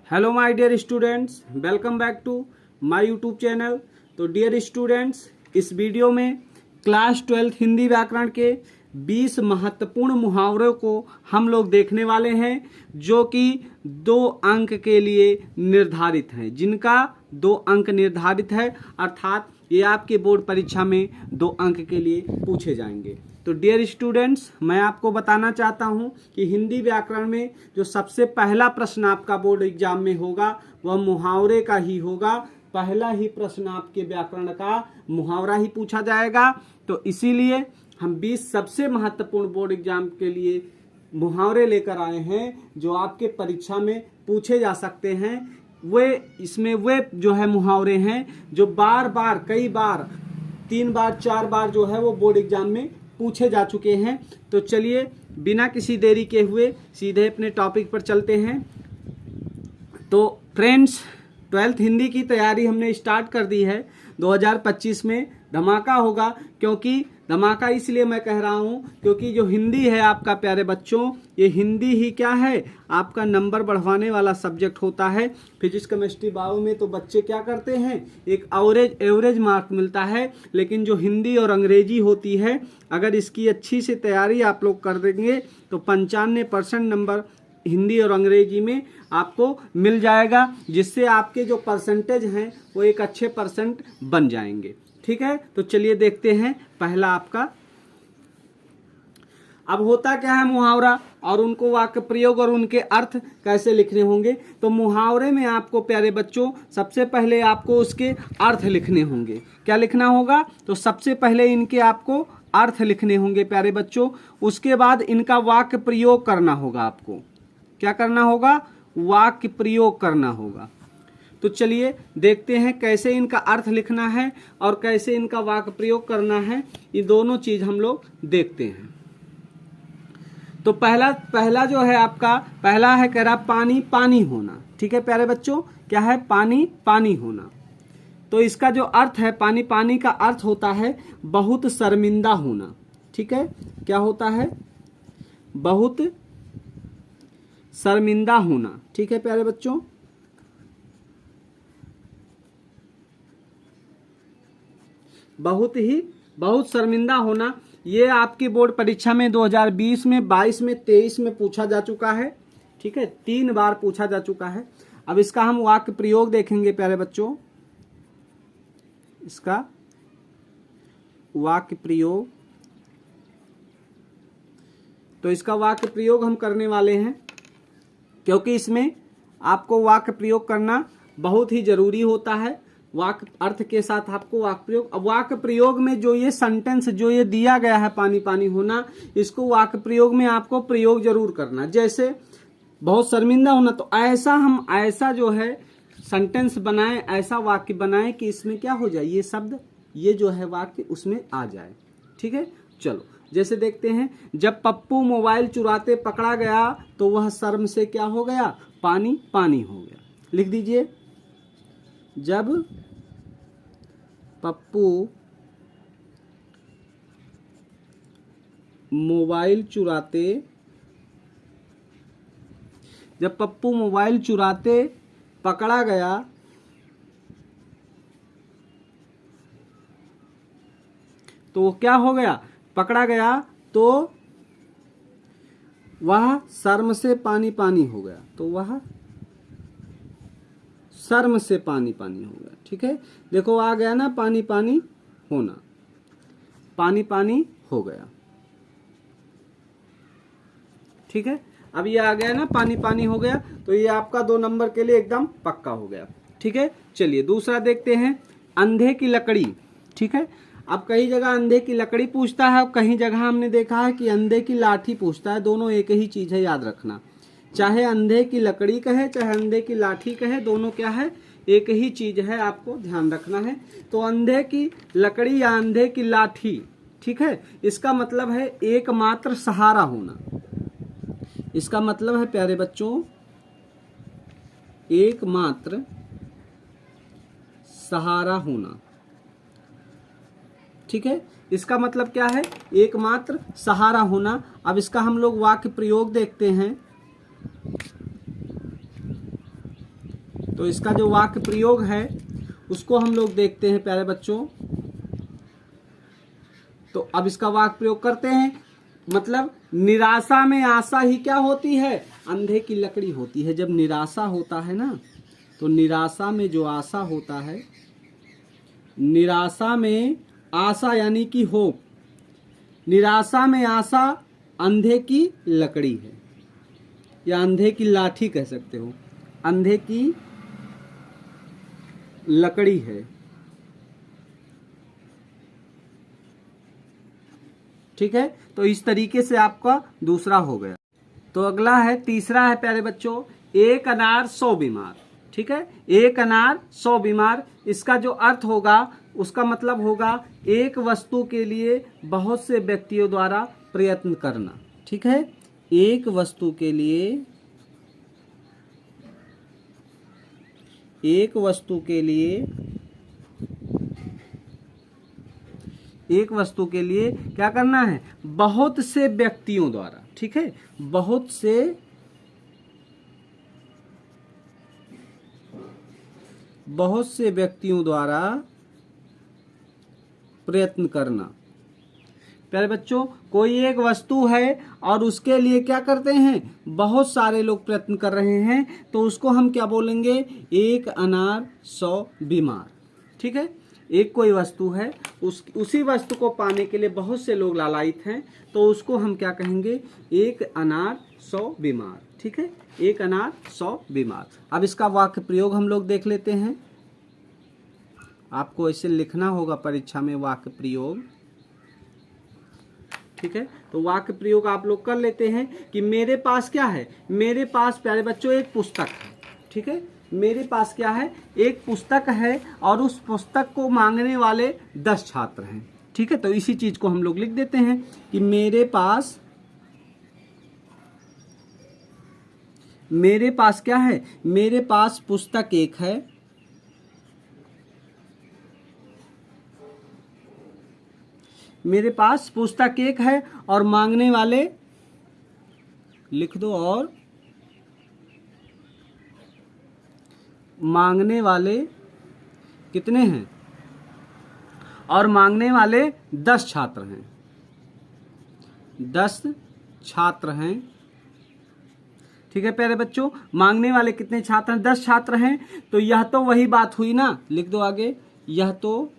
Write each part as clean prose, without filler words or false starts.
Hello my dear students, welcome back to my YouTube channel. तो dear students, इस video में class 12 Hindi व्याकरण के 20 महत्वपूर्ण मुहावरों को हम लोग देखने वाले हैं, जो कि 2 अंक के लिए निर्धारित हैं, जिनका 2 अंक निर्धारित है, अर्थात ये आपके बोर्ड परीक्षा में 2 अंक के लिए पूछे जाएंगे। तो डियर स्टूडेंट्स, मैं आपको बताना चाहता हूं कि हिंदी व्याकरण में जो सबसे पहला प्रश्न आपका बोर्ड एग्जाम में होगा वह मुहावरे का ही होगा। पहला ही प्रश्न आपके व्याकरण का मुहावरा ही पूछा जाएगा। तो इसीलिए हम 20 सबसे महत्वपूर्ण बोर्ड एग्जाम के लिए मुहावरे लेकर आए हैं, जो आपके परीक्षा में पूछे जा सकते हैं। वे जो है मुहावरे हैं जो बार बार, कई बार, 3 बार 4 बार जो है वो बोर्ड एग्जाम में पूछे जा चुके हैं। तो चलिए बिना किसी देरी के हुए सीधे अपने टॉपिक पर चलते हैं। तो फ्रेंड्स, 12th हिंदी की तैयारी हमने स्टार्ट कर दी है। 2025 में धमाका होगा। क्योंकि धमाका इसलिए मैं कह रहा हूं क्योंकि जो हिंदी है आपका प्यारे बच्चों, ये हिंदी ही क्या है, आपका नंबर बढ़वाने वाला सब्जेक्ट होता है। फिजिक्स, केमिस्ट्री, बायो में तो बच्चे क्या करते हैं, एक एवरेज मार्क मिलता है। लेकिन जो हिंदी और अंग्रेजी होती है, अगर इसकी अच्छी से तैयारी आप लोग कर देंगे तो 95% नंबर हिंदी और अंग्रेजी में आपको मिल जाएगा, जिससे आपके जो परसेंटेज हैं वो एक अच्छे परसेंट बन जाएंगे। ठीक है, तो चलिए देखते हैं पहला आपका। अब होता क्या है मुहावरा, और उनको वाक्य प्रयोग और उनके अर्थ कैसे लिखने होंगे। तो मुहावरे में आपको प्यारे बच्चों सबसे पहले आपको उसके अर्थ लिखने होंगे। क्या लिखना होगा? तो सबसे पहले इनके आपको अर्थ लिखने होंगे प्यारे बच्चों। उसके बाद इनका वाक्य प्रयोग करना होगा। आपको क्या करना होगा? वाक्य प्रयोग करना होगा। तो चलिए देखते हैं कैसे इनका अर्थ लिखना है और कैसे इनका वाक्य प्रयोग करना है। ये दोनों चीज हम लोग देखते हैं। तो पहला जो है आपका, पहला है कह रहा पानी पानी होना। ठीक है प्यारे बच्चों, क्या है? पानी पानी होना। तो इसका जो अर्थ है, पानी पानी का अर्थ होता है बहुत शर्मिंदा होना। ठीक है, क्या होता है? बहुत शर्मिंदा होना। ठीक है प्यारे बच्चों, बहुत शर्मिंदा होना। ये आपकी बोर्ड परीक्षा में 2020 में, 22 में, 23 में पूछा जा चुका है। ठीक है, 3 बार पूछा जा चुका है। अब इसका हम वाक्य प्रयोग देखेंगे प्यारे बच्चों। इसका वाक्य प्रयोग, तो इसका वाक्य प्रयोग हम करने वाले हैं, क्योंकि इसमें आपको वाक्य प्रयोग करना बहुत ही जरूरी होता है। वाक्य अर्थ के साथ आपको वाक्य प्रयोग। अब वाक्य प्रयोग में जो ये सेंटेंस जो ये दिया गया है पानी पानी होना, इसको वाक्य प्रयोग में आपको प्रयोग जरूर करना। जैसे बहुत शर्मिंदा होना, तो ऐसा जो है सेंटेंस बनाए, ऐसा वाक्य बनाए कि इसमें क्या हो जाए, ये शब्द, ये जो है वाक्य उसमें आ जाए। ठीक है, चलो जैसे देखते हैं। जब पप्पू मोबाइल चुराते पकड़ा गया तो वह शर्म से क्या हो गया? पानी पानी हो गया। लिख दीजिए, जब पप्पू मोबाइल चुराते पकड़ा गया तो क्या हो गया? पकड़ा गया तो वह शर्म से पानी पानी हो गया। तो वह शर्म से पानी पानी हो गया। ठीक है, देखो आ गया ना, पानी पानी होना, पानी पानी हो गया। ठीक है, अब ये आ गया ना, पानी पानी हो गया, तो ये आपका 2 नंबर के लिए एकदम पक्का हो गया। ठीक है, चलिए दूसरा देखते हैं। अंधे की लकड़ी। ठीक है, अब कई जगह अंधे की लकड़ी पूछता है और कहीं जगह हमने देखा है कि अंधे की लाठी पूछता है। दोनों एक ही चीज है, याद रखना। चाहे अंधे की लकड़ी कहे, चाहे अंधे की लाठी कहे, दोनों क्या है? एक ही चीज है, आपको ध्यान रखना है। तो अंधे की लकड़ी या अंधे की लाठी, ठीक है, इसका मतलब है एकमात्र सहारा होना। इसका मतलब है प्यारे बच्चों एकमात्र सहारा होना। ठीक है, इसका मतलब क्या है? एकमात्र सहारा होना। अब इसका हम लोग वाक्य प्रयोग देखते हैं। तो इसका जो वाक्य प्रयोग है उसको हम लोग देखते हैं प्यारे बच्चों। तो अब इसका वाक्य प्रयोग करते हैं। मतलब निराशा में आशा ही क्या होती है? अंधे की लकड़ी होती है। जब निराशा होता है ना, तो निराशा में जो आशा होता है, निराशा में आशा यानी कि होप, निराशा में आशा अंधे की लकड़ी है, या अंधे की लाठी कह सकते हो, अंधे की लकड़ी है। ठीक है, तो इस तरीके से आपका दूसरा हो गया। तो अगला है, तीसरा है प्यारे बच्चों, एक अनार 100 बीमार। ठीक है, एक अनार 100 बीमार, इसका जो अर्थ होगा, उसका मतलब होगा एक वस्तु के लिए बहुत से व्यक्तियों द्वारा प्रयत्न करना। ठीक है, एक वस्तु के लिए, एक वस्तु के लिए, एक वस्तु के लिए क्या करना है? बहुत से व्यक्तियों द्वारा। ठीक है, बहुत से व्यक्तियों द्वारा प्रयत्न करना। प्यारे बच्चों, कोई एक वस्तु है और उसके लिए क्या करते हैं? बहुत सारे लोग प्रयत्न कर रहे हैं, तो उसको हम क्या बोलेंगे? एक अनार 100 बीमार। ठीक है, एक कोई वस्तु है, उसी वस्तु को पाने के लिए बहुत से लोग लालायित हैं, तो उसको हम क्या कहेंगे? एक अनार 100 बीमार। ठीक है, एक अनार 100 बीमार। अब इसका वाक्य प्रयोग हम लोग देख लेते हैं। आपको ऐसे लिखना होगा परीक्षा में वाक्य प्रयोग। ठीक है, तो वाक्य प्रयोग आप लोग कर लेते हैं कि मेरे पास क्या है? मेरे पास प्यारे बच्चों एक पुस्तक है। ठीक है, मेरे पास क्या है? एक पुस्तक है और उस पुस्तक को मांगने वाले 10 छात्र हैं। ठीक है, तो इसी चीज को हम लोग लिख देते हैं कि मेरे पास क्या है? मेरे पास पुस्तक एक है, मेरे पास पुस्तक एक है और मांगने वाले, लिख दो, और मांगने वाले कितने हैं? और मांगने वाले 10 छात्र हैं। 10 छात्र हैं। ठीक है प्यारे बच्चों, मांगने वाले कितने छात्र हैं? 10 छात्र हैं। तो यह तो वही बात हुई ना, लिख दो आगे, यह तो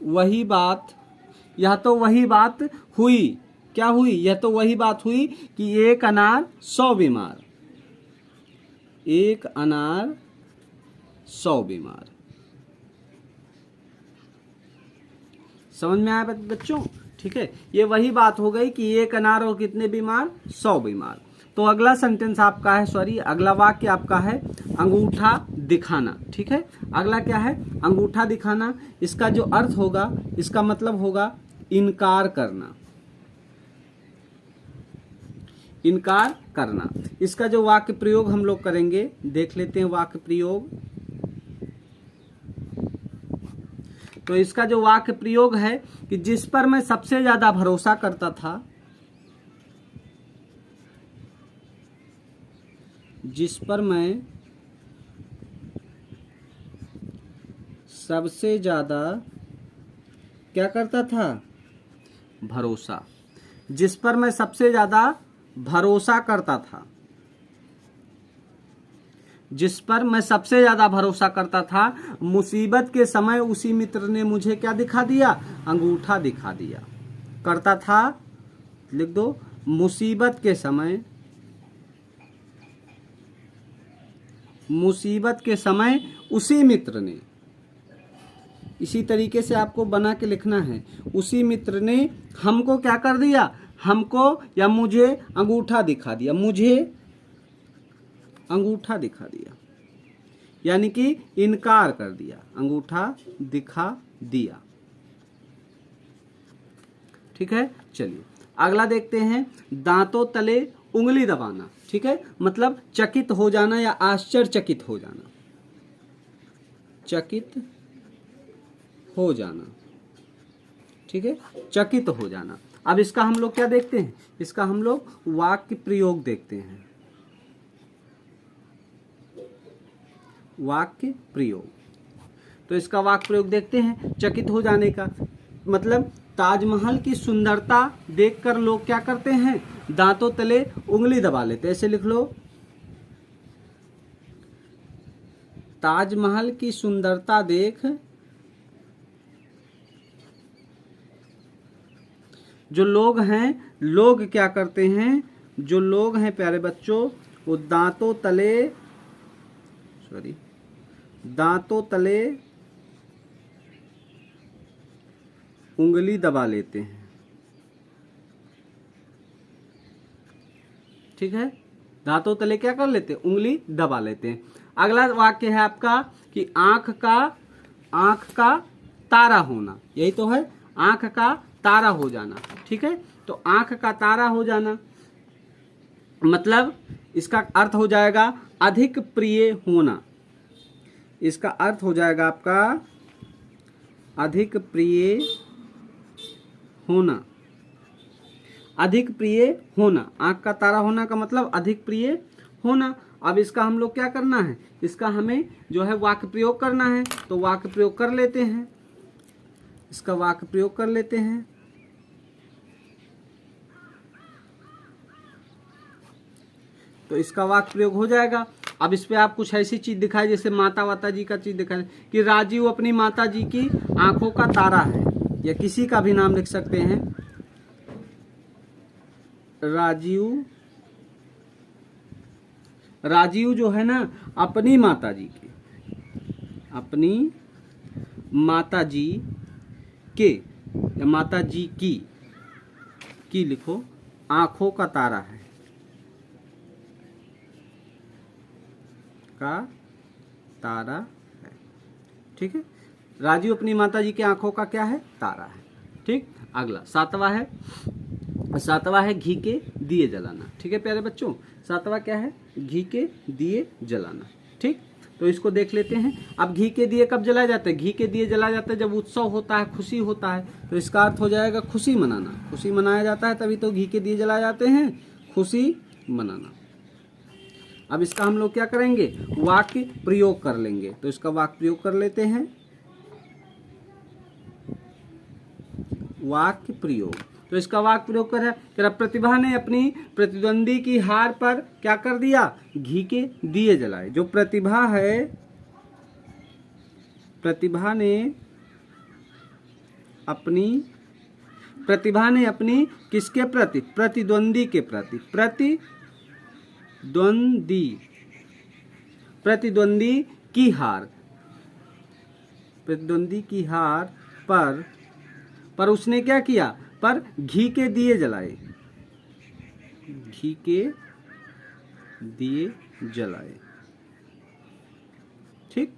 वही बात हुई। क्या हुई? यह तो वही बात हुई कि एक अनार 100 बीमार, एक अनार 100 बीमार। समझ में आया बच्चों? ठीक है, ये वही बात हो गई कि एक अनार और कितने बीमार? 100 बीमार। तो अगला सेंटेंस आपका है, अगला वाक्य आपका है अंगूठा दिखाना। ठीक है, अगला क्या है? अंगूठा दिखाना। इसका जो अर्थ होगा, इसका मतलब होगा इनकार करना, इनकार करना। इसका जो वाक्य प्रयोग हम लोग करेंगे, देख लेते हैं वाक्य प्रयोग। तो इसका जो वाक्य प्रयोग है कि जिस पर मैं सबसे ज्यादा भरोसा करता था, जिस पर मैं सबसे ज्यादा क्या करता था? भरोसा। जिस पर मैं सबसे ज्यादा भरोसा करता था, जिस पर मैं सबसे ज्यादा भरोसा करता था, मुसीबत के समय उसी मित्र ने मुझे क्या दिखा दिया? अंगूठा दिखा दिया। करता था, लिख दो, मुसीबत के समय, मुसीबत के समय उसी मित्र ने, इसी तरीके से आपको बना के लिखना है, उसी मित्र ने हमको क्या कर दिया? हमको या मुझे अंगूठा दिखा दिया, मुझे अंगूठा दिखा दिया, यानी कि इनकार कर दिया, अंगूठा दिखा दिया। ठीक है, चलिए अगला देखते हैं, दांतों तले उंगली दबाना। ठीक है, मतलब चकित हो जाना या आश्चर्यचकित हो जाना, चकित हो जाना। ठीक है, चकित हो जाना। अब इसका हम लोग क्या देखते हैं? इसका हम लोग वाक्य प्रयोग देखते हैं। वाक्य प्रयोग। तो इसका वाक्य प्रयोग देखते हैं, चकित हो जाने का मतलब ताजमहल की सुंदरता देखकर लोग क्या करते हैं, दांतों तले उंगली दबा लेते हैं। ऐसे लिख लो, ताजमहल की सुंदरता देख जो लोग हैं, लोग क्या करते हैं, जो लोग हैं प्यारे बच्चों, वो दांतों तले उंगली दबा लेते हैं। ठीक है, दांतों तले क्या कर लेते हैं, उंगली दबा लेते हैं। अगला वाक्य है आपका कि आंख का तारा होना, यही तो है, आंख का तारा हो जाना। ठीक है, तो आंख का तारा हो जाना मतलब इसका अर्थ हो जाएगा अधिक प्रिय होना। इसका अर्थ हो जाएगा आपका अधिक प्रिय होना। अधिक प्रिय होना, आंख का तारा होना का मतलब अधिक प्रिय होना। अब इसका हम लोग क्या करना है, इसका हमें जो है वाक्य प्रयोग करना है। तो वाक्य प्रयोग कर लेते हैं, इसका वाक्य प्रयोग कर लेते हैं। तो इसका वाक्य प्रयोग हो जाएगा। अब इस पे आप कुछ ऐसी चीज दिखाए, जैसे माता वाता जी का चीज दिखाए कि राजीव अपनी माता जी की आंखों का तारा है, या किसी का भी नाम लिख सकते हैं। राजीव जो है ना, अपनी माता जी के या माता जी की लिखो, आंखों का तारा है, का तारा है। ठीक है, राजीव अपनी माता जी की आंखों का क्या है, तारा है। ठीक, अगला सातवां है घी के दिए जलाना। ठीक है प्यारे बच्चों, सातवां क्या है, घी के दिए जलाना। ठीक, तो इसको देख लेते हैं। अब घी के दिए कब जलाए जाते हैं, घी के दिए जलाए जाते हैं जब उत्सव होता है, खुशी होता है। तो इसका अर्थ हो जाएगा खुशी मनाना, खुशी मनाया जाता है तभी तो घी के दिए जलाए जाते हैं, खुशी मनाना। अब इसका हम लोग क्या करेंगे, वाक्य प्रयोग कर लेंगे। तो इसका वाक्य प्रयोग कर लेते हैं, वाक्य प्रयोग। तो इसका वाक्य प्रयोग कर प्रतिभा ने अपनी प्रतिद्वंदी की हार पर क्या कर दिया, घी के दिए जलाए। जो प्रतिभा है, प्रतिभा ने अपनी किसके प्रति, प्रतिद्वंदी के प्रति, प्रतिद्वंदी की हार पर उसने क्या किया, पर घी के दिए जलाए, घी के दिए जलाए। ठीक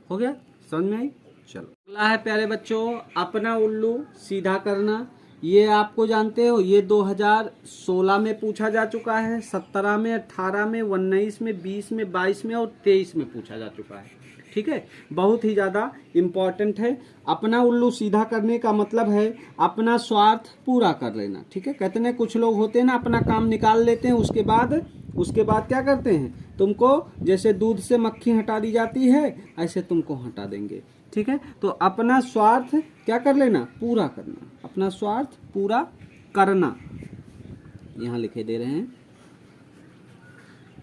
हो गया, समझ में आई। चलो अगला है प्यारे बच्चों, अपना उल्लू सीधा करना। ये आपको जानते हो, ये 2016 में पूछा जा चुका है, 17 में, 18 में, 19 में, 20 में, 22 में और 23 में पूछा जा चुका है। ठीक है, बहुत ही ज़्यादा इम्पॉर्टेंट है। अपना उल्लू सीधा करने का मतलब है अपना स्वार्थ पूरा कर लेना। ठीक है, कहते हैं कुछ लोग होते हैं ना, अपना काम निकाल लेते हैं, उसके बाद क्या करते हैं, तुमको जैसे दूध से मक्खी हटा दी जाती है, ऐसे तुमको हटा देंगे। ठीक है, तो अपना स्वार्थ क्या कर लेना, पूरा करना, अपना स्वार्थ पूरा करना, यहाँ लिखे दे रहे हैं।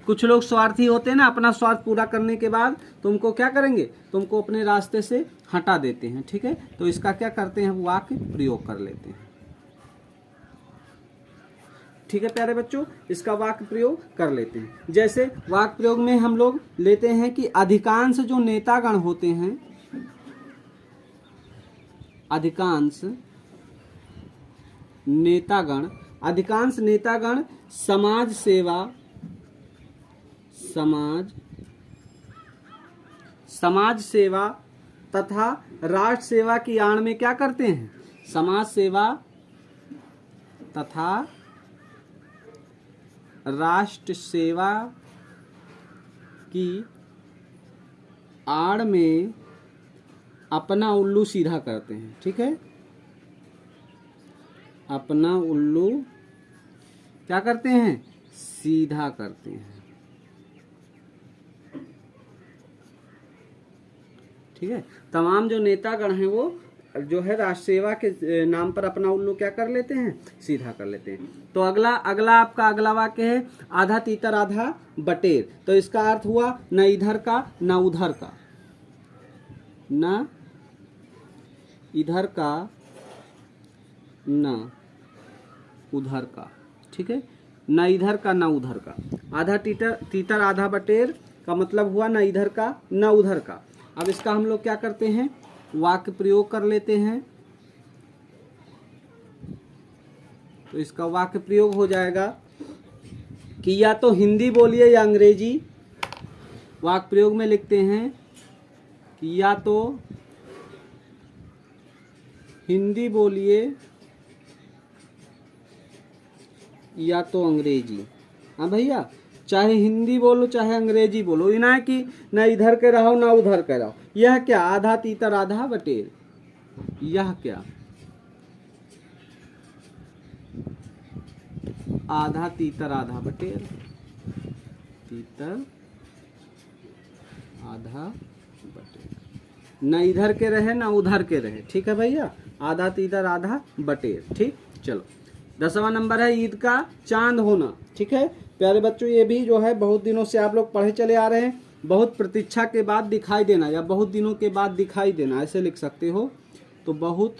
कुछ लोग स्वार्थी होते हैं ना, अपना स्वार्थ पूरा करने के बाद तुमको क्या करेंगे, तुमको अपने रास्ते से हटा देते हैं। ठीक है, तो इसका क्या करते हैं, वाक्य प्रयोग कर लेते हैं। ठीक है प्यारे बच्चों, इसका वाक्य प्रयोग कर लेते हैं। जैसे वाक्य प्रयोग में हम लोग लेते हैं कि अधिकांश जो नेतागण होते हैं, अधिकांश नेतागण समाज सेवा तथा राष्ट्र सेवा की आड़ में क्या करते हैं, समाज सेवा तथा राष्ट्र सेवा की आड़ में अपना उल्लू सीधा करते हैं। ठीक है, अपना उल्लू क्या करते हैं, सीधा करते हैं। ठीक है, तमाम जो नेतागण हैं वो जो है राष्ट्र सेवा के नाम पर अपना उल्लू क्या कर लेते हैं, सीधा कर लेते हैं। तो अगला आपका अगला वाक्य है आधा तीतर आधा बटेर। तो इसका अर्थ हुआ न इधर का न उधर का, न इधर का न उधर का, ठीक है, न इधर का न उधर का। आधा तीतर आधा बटेर का मतलब हुआ न इधर का न उधर का। अब इसका हम लोग क्या करते हैं, वाक्य प्रयोग कर लेते हैं। तो इसका वाक्य प्रयोग हो जाएगा कि या तो हिंदी बोलिए या अंग्रेजी। वाक्य प्रयोग में लिखते हैं कि या तो हिंदी बोलिए या तो अंग्रेजी। हाँ भैया, चाहे हिंदी बोलो चाहे अंग्रेजी बोलो, ना कि न इधर के रहो ना उधर के रहो। यह क्या, आधा तीतर आधा बटेर, यह क्या, आधा तीतर आधा बटेर, तीतर आधा बटेर, न इधर के रहे ना उधर के रहे। ठीक है भैया, आधा तीतर आधा बटेर। ठीक, चलो 10वां नंबर है ईद का चांद होना। ठीक है प्यारे बच्चों, ये भी जो है बहुत दिनों से आप लोग पढ़े चले आ रहे हैं। बहुत प्रतीक्षा के बाद दिखाई देना या बहुत दिनों के बाद दिखाई देना, ऐसे लिख सकते हो। तो बहुत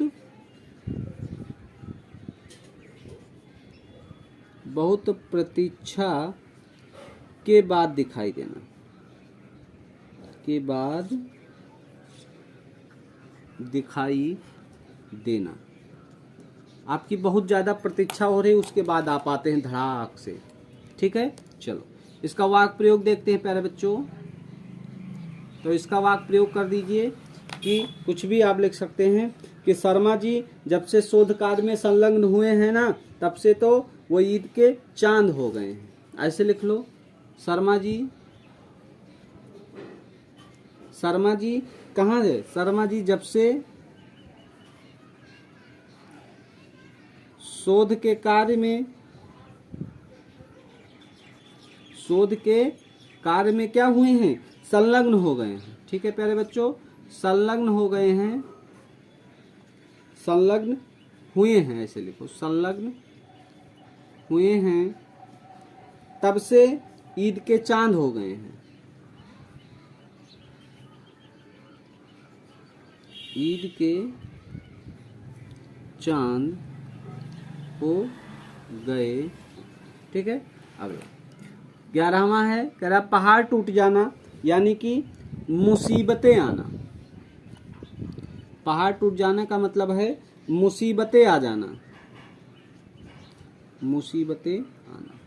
प्रतीक्षा के बाद दिखाई देना, के बाद दिखाई देना। आपकी बहुत ज़्यादा प्रतीक्षा हो रही है, उसके बाद आप आते हैं धड़ाक से। ठीक है, चलो इसका वाक्य प्रयोग देखते हैं प्यारे बच्चों। तो इसका वाक्य प्रयोग कर दीजिए कि कुछ भी आप लिख सकते हैं कि शर्मा जी जब से शोध कार्य में संलग्न हुए हैं ना, तब से तो वो ईद के चांद हो गए हैं। ऐसे लिख लो, शर्मा जी कहाँ है, शर्मा जी जब से शोध के कार्य में क्या हुए हैं, संलग्न हो गए हैं। ठीक है प्यारे बच्चों, संलग्न हो गए हैं, संलग्न हुए हैं, ऐसे लिखो, संलग्न हुए हैं, तब से ईद के चांद हो गए हैं, ईद के चांद हो गए। ठीक है, अगला 11वां है, कह रहा पहाड़ टूट जाना, यानी कि मुसीबतें आना। पहाड़ टूट जाने का मतलब है मुसीबतें आ जाना, मुसीबतें आना।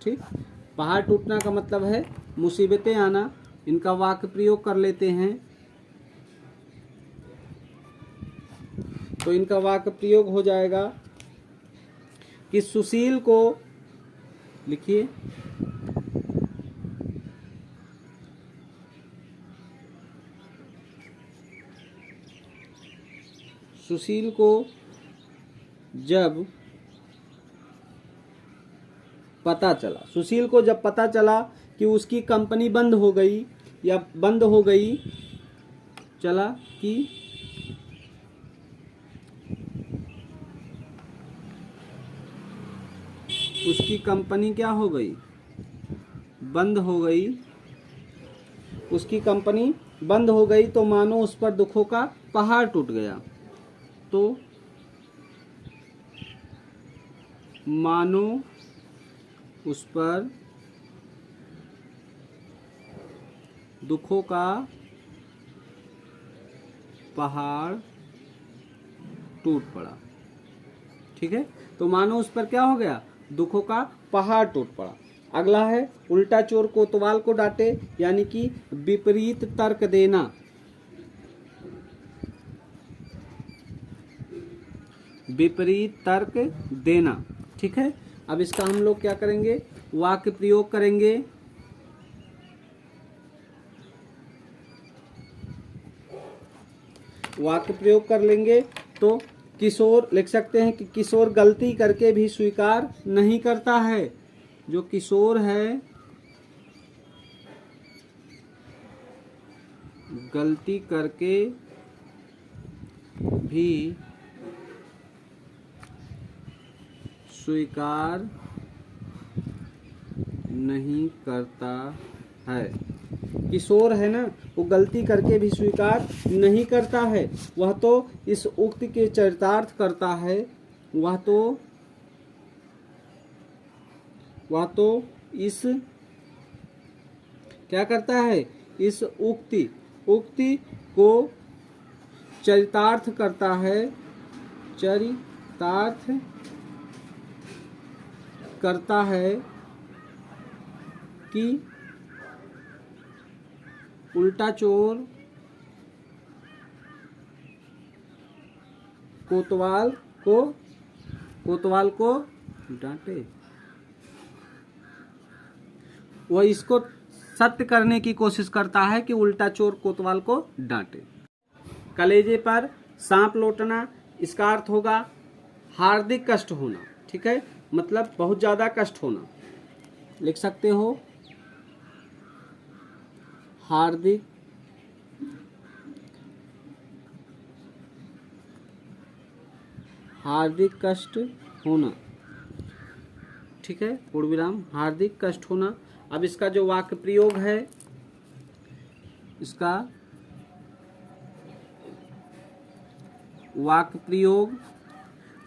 ठीक, पहाड़ टूटना का मतलब है मुसीबतें आना। इनका वाक्य प्रयोग कर लेते हैं। तो इनका वाक्य प्रयोग हो जाएगा कि सुशील को, लिखिए, सुशील को जब पता चला कि उसकी कंपनी बंद हो गई चला कि उसकी कंपनी क्या हो गई, बंद हो गई, उसकी कंपनी बंद हो गई, तो मानो उस पर दुखों का पहाड़ टूट गया। तो मानो उस पर दुखों का पहाड़ टूट पड़ा। ठीक है, तो मानो उस पर क्या हो गया, दुखों का पहाड़ टूट पड़ा। अगला है उल्टा चोर कोतवाल को डांटे, यानी कि विपरीत तर्क देना। विपरीत तर्क देना। ठीक है, अब इसका हम लोग क्या करेंगे, वाक्य प्रयोग करेंगे। वाक्य प्रयोग कर लेंगे तो किशोर लिख सकते हैं कि किशोर गलती करके भी स्वीकार नहीं करता है। जो किशोर है गलती करके भी स्वीकार नहीं करता है। किशोर है ना, वो गलती करके भी स्वीकार नहीं करता है। वह तो इस उक्ति के चरितार्थ करता है। वह तो इस क्या करता है, इस उक्ति को चरितार्थ करता है, चरितार्थ करता है कि उल्टा चोर कोतवाल को डांटे। वह इसको सत्य करने की कोशिश करता है कि उल्टा चोर कोतवाल को डांटे। कलेजे पर सांप लौटना, इसका अर्थ होगा हार्दिक कष्ट होना। ठीक है, मतलब बहुत ज्यादा कष्ट होना। लिख सकते हो हार्दिक कष्ट होना। ठीक है, पूर्ण विराम, हार्दिक कष्ट होना। अब इसका जो वाक्य प्रयोग है, इसका वाक्य प्रयोग,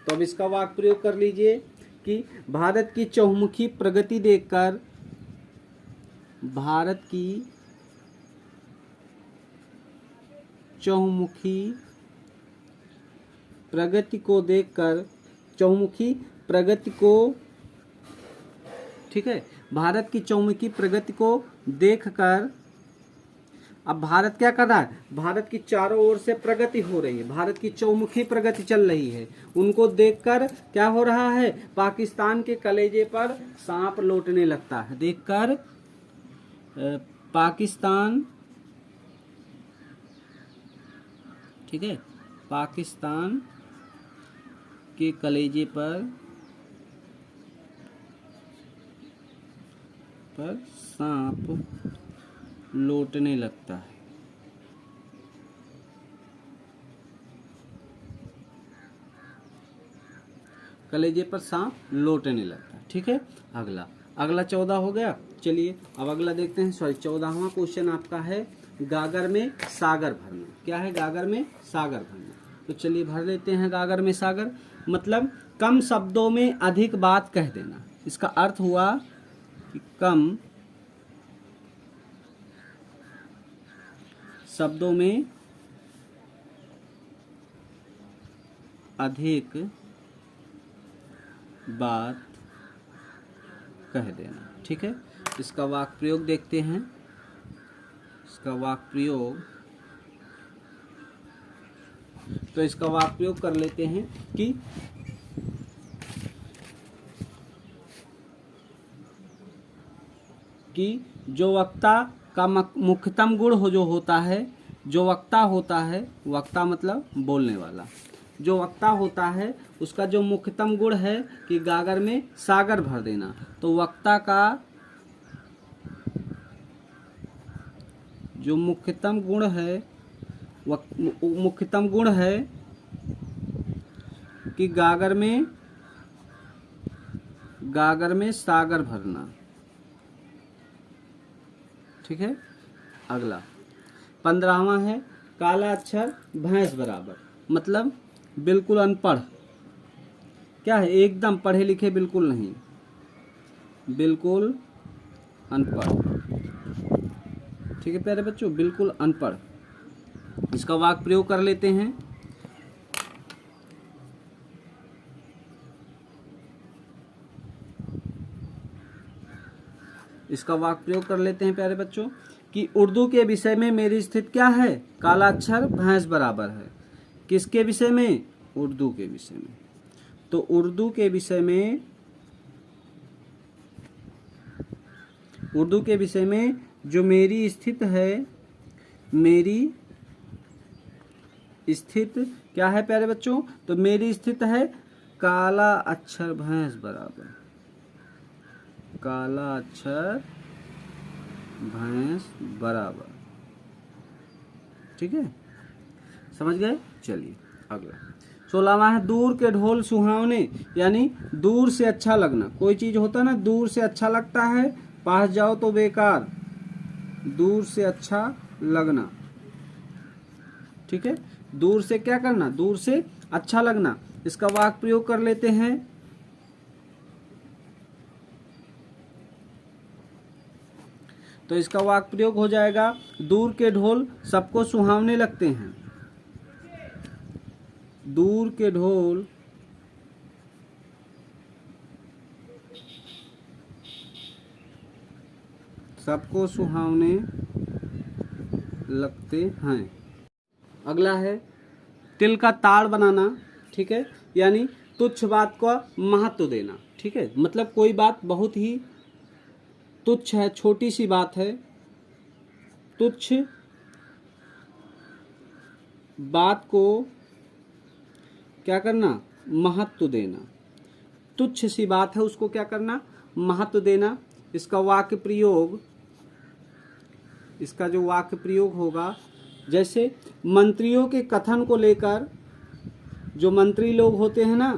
तो अब इसका वाक्य प्रयोग कर लीजिए कि भारत की चहुमुखी प्रगति देखकर, भारत की चहुमुखी प्रगति को देखकर, चहुमुखी प्रगति को, ठीक है, भारत की चहुमुखी प्रगति को देखकर, अब भारत क्या कर रहा है, भारत की चारों ओर से प्रगति हो रही है, भारत की चहुमुखी प्रगति चल रही है, उनको देखकर क्या हो रहा है, पाकिस्तान के कलेजे पर सांप लौटने लगता है। देखकर पाकिस्तान, ठीक है, पाकिस्तान के कलेजे पर सांप लौटने लगता है। कलेजे पर सांप लौटने लगता है। ठीक है, अगला 14 हो गया। चलिए अब अगला देखते हैं। 14वां क्वेश्चन आपका है गागर में सागर भरना। क्या है, गागर में सागर भरना। तो चलिए भर लेते हैं। गागर में सागर मतलब कम शब्दों में अधिक बात कह देना। इसका अर्थ हुआ कि कम शब्दों में अधिक बात कह देना। ठीक है, इसका वाक्य प्रयोग देखते हैं। इसका वाक्य प्रयोग, तो इसका वाक्य प्रयोग कर लेते हैं कि जो वक्ता का मुख्यतम गुण जो होता है, जो वक्ता होता है, वक्ता मतलब बोलने वाला, जो वक्ता होता है उसका जो मुख्यतम गुण है कि गागर में सागर भर देना। तो वक्ता का जो मुख्यतम गुण है कि गागर में सागर भरना। ठीक है, अगला 15वां है काला अक्षर भैंस बराबर, मतलब बिल्कुल अनपढ़। क्या है, एकदम पढ़े लिखे बिल्कुल नहीं, बिल्कुल अनपढ़। ठीक है प्यारे बच्चों, बिल्कुल अनपढ़। इसका वाक्य प्रयोग कर लेते हैं। इसका वाक्य प्रयोग कर लेते हैं प्यारे बच्चों कि उर्दू के विषय में मेरी स्थिति क्या है, काला अक्षर भैंस बराबर है। किसके विषय में, उर्दू के विषय में। तो उर्दू के विषय में जो मेरी स्थिति है, मेरी स्थिति क्या है प्यारे बच्चों, तो मेरी स्थिति है काला अक्षर भैंस बराबर, काला अक्षर भैंस बराबर। ठीक है, समझ गए। चलिए अगला 16वां है दूर के ढोल सुहावने, यानी दूर से अच्छा लगना। कोई चीज होता है ना दूर से अच्छा लगता है, पास जाओ तो बेकार, दूर से अच्छा लगना। ठीक है, दूर से क्या करना, दूर से अच्छा लगना। इसका वाक्य प्रयोग कर लेते हैं। तो इसका वाक्य प्रयोग हो जाएगा, दूर के ढोल सबको सुहावने लगते हैं। दूर के ढोल सबको सुहावने लगते हैं। अगला है तिल का ताड़ बनाना। ठीक है, यानी तुच्छ बात का महत्व देना। ठीक है, मतलब कोई बात बहुत ही तुच्छ है, छोटी सी बात है, तुच्छ बात को क्या करना, महत्व देना। तुच्छ सी बात है उसको क्या करना, महत्व देना। इसका वाक्य प्रयोग, इसका जो वाक्य प्रयोग होगा, जैसे मंत्रियों के कथन को लेकर, जो मंत्री लोग होते हैं ना,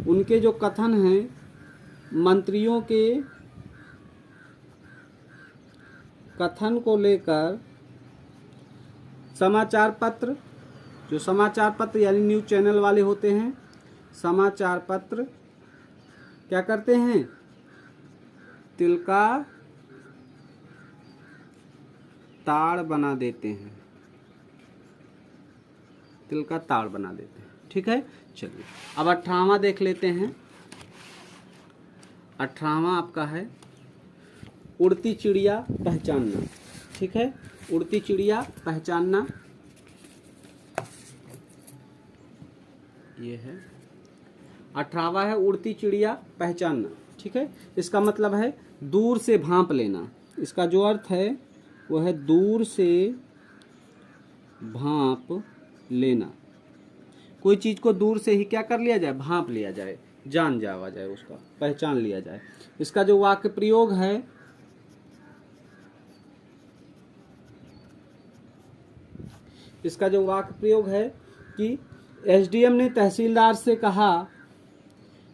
उनके जो कथन हैं, मंत्रियों के कथन को लेकर समाचार पत्र, जो समाचार पत्र यानी न्यूज चैनल वाले होते हैं, समाचार पत्र क्या करते हैं, तिल का ताड़ बना देते हैं, तिल का ताड़ बना देते हैं। ठीक है, चलिए अब 18वां देख लेते हैं। 18वां आपका है उड़ती चिड़िया पहचानना। ठीक है, उड़ती चिड़िया पहचानना, ये है 18वां है उड़ती चिड़िया पहचानना। ठीक है, इसका मतलब है दूर से भांप लेना। इसका जो अर्थ है वो है दूर से भांप लेना। कोई चीज को दूर से ही क्या कर लिया जाए, भांप लिया जाए, जान जावा जाए, उसका पहचान लिया जाए। इसका जो वाक्य प्रयोग है, इसका जो वाक्य प्रयोग है कि एसडीएम ने तहसीलदार से कहा,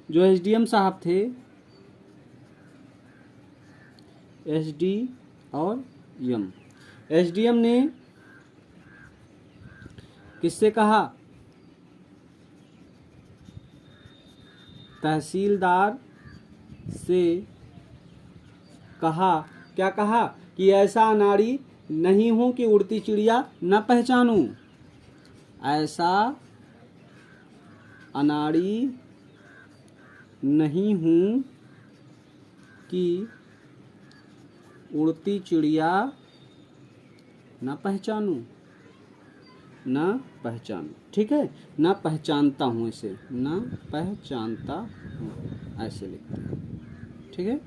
जो एसडीएम साहब थे, एसडी और यम, एसडीएम ने किससे कहा, तहसीलदार से कहा, क्या कहा कि ऐसा अनाड़ी नहीं हूं कि उड़ती चिड़िया न पहचानूं, ऐसा अनाड़ी नहीं हूं कि उड़ती चिड़िया न पहचानूं, न पहचानूं। ठीक है, न पहचानता हूं, इसे न पहचानता हूं ऐसे लिखते हैं। ठीक है,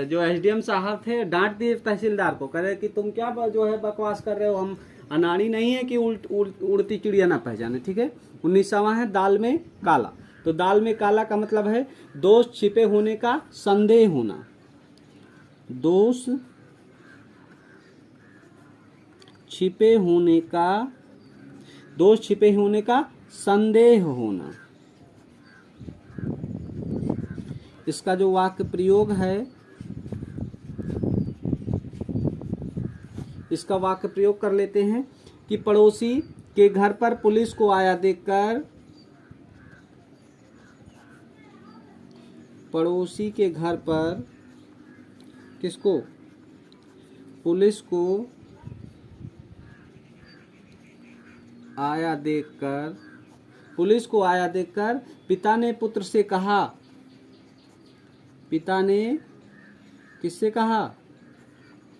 जो एसडीएम साहब थे डांट दिए तहसीलदार को, कह रहे कि तुम क्या जो है बकवास कर रहे हो, हम अनाड़ी नहीं है कि उड़ती चिड़िया ना पहचाने। ठीक है, 19वां है दाल में काला। तो दाल में काला का मतलब है दोष छिपे होने का संदेह होना, दोष छिपे होने का, दोष छिपे होने का संदेह होना। इसका जो वाक्य प्रयोग है, इसका वाक्य प्रयोग कर लेते हैं कि पड़ोसी के घर पर पुलिस को आया देखकर, पड़ोसी के घर पर किसको, पुलिस को आया देखकर, पुलिस को आया देखकर पिता ने पुत्र से कहा, पिता ने किससे कहा,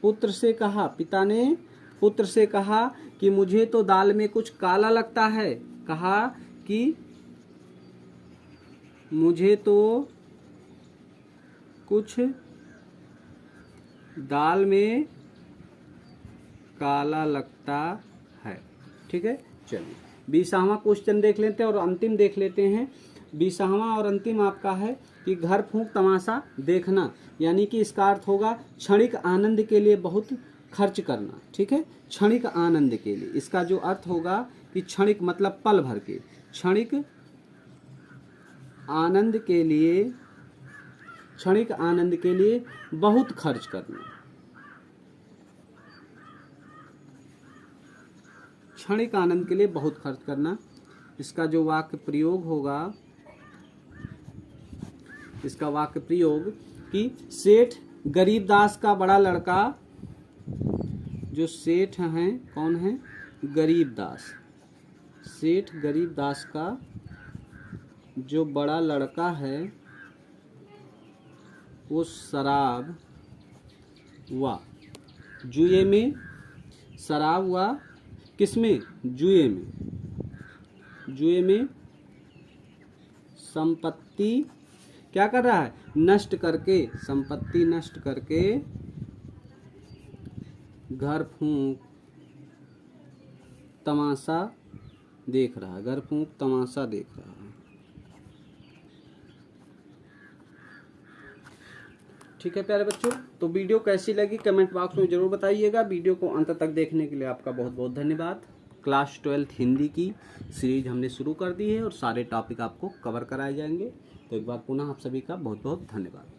पुत्र से कहा, पिता ने पुत्र से कहा कि मुझे तो दाल में कुछ काला लगता है, कहा कि मुझे तो कुछ दाल में काला लगता है। ठीक है, चलिए 20वां क्वेश्चन देख लेते हैं और अंतिम देख लेते हैं। 20वां और अंतिम आपका है कि घर फूंक तमाशा देखना, यानी कि इसका अर्थ होगा क्षणिक आनंद के लिए बहुत खर्च करना, ठीक है। क्षणिक आनंद के लिए, इसका जो अर्थ होगा कि क्षणिक मतलब पल भर के, क्षणिक आनंद के लिए, क्षणिक आनंद के लिए बहुत खर्च करना, क्षणिक आनंद के लिए बहुत खर्च करना। इसका जो वाक्य प्रयोग होगा, इसका वाक्य प्रयोग कि सेठ गरीबदास का बड़ा लड़का, जो सेठ हैं कौन है, गरीबदास, सेठ गरीबदास का जो बड़ा लड़का है वो शराब हुआ जुए में, शराब हुआ किसमें, जुए में, जुए में संपत्ति क्या कर रहा है, नष्ट करके, संपत्ति नष्ट करके घर फूंक तमाशा देख रहा है, घर फूंक तमाशा देख रहा है। ठीक है प्यारे बच्चों, तो वीडियो कैसी लगी कमेंट बॉक्स में जरूर बताइएगा। वीडियो को अंत तक देखने के लिए आपका बहुत बहुत धन्यवाद। क्लास 12 हिंदी की सीरीज हमने शुरू कर दी है और सारे टॉपिक आपको कवर कराए जाएंगे। तो एक बार पुनः आप सभी का बहुत बहुत धन्यवाद।